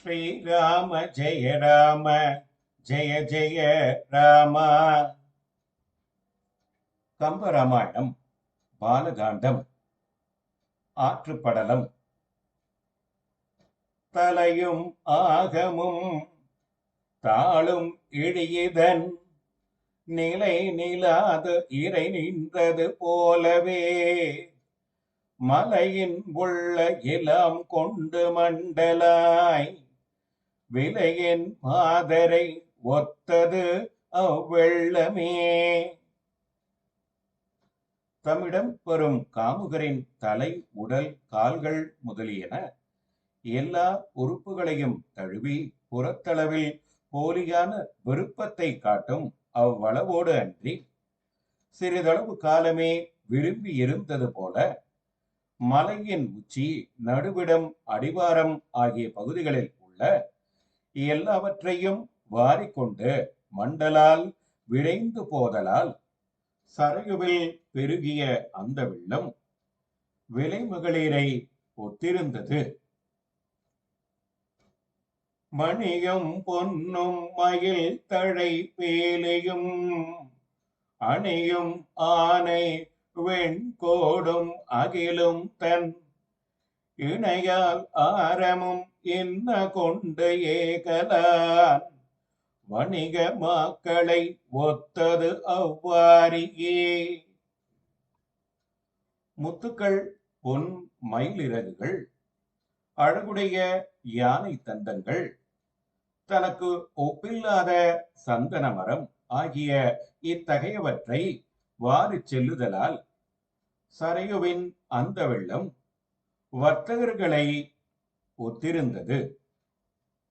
ஸ்ரீராம ஜெய ராம ஜெய ஜெய ராம. கம்பராமாயணம் பாலகாண்டம் ஆற்றுப்படலம். தலையும் ஆகமும் தாளும் இழியதன் நிலை நிலாது இறை நின்றது போலவே மலையின் உள்ள இளம் கொண்டு மண்டலாய் விலையின் மாதரை ஒத்தது அவ்வெள்ளமே. தம்மிடம் வரும் காமுகரின் தலை, உடல், கால்கள் முதலியன எல்லா உறுப்புகளையும் தழுவி புறத்தளவில் போலியான விருப்பத்தை காட்டும் அவ்வளவோடு அன்றி சிறிதளவு காலமே விரும்பி இருந்தது போல மலையின் உச்சி, நடுவிடம், அடிவாரம் ஆகிய பகுதிகளில் உள்ள எல்லாவற்றையும் வாரிக்கொண்டு மண்டலால் விரைந்து போதலால் சரையுவில் பெருகிய அந்த வெள்ளம் விலைமகளிரை ஒத்திருந்தது. மணியும் பொன்னும் மயில் தழை பேலையும் அணியும் ஆனை வெண்கோடும் அகிலும் தன் இணையால் ஆரமும் என்ன கொண்டு ஏகலான் வணிக மாக்களை ஒத்தது அவ்வாரியே. முத்துக்கள், பொன், மயிலிறகுகள், அழகுடைய யானை தந்தங்கள், தனக்கு ஒப்பில்லாத சந்தன மரம் ஆகிய இத்தகையவற்றை வாரி செல்லுதலால் சரையுவின் அந்த வெள்ளம் வர்த்தகர்களை ஒத்திருந்தது.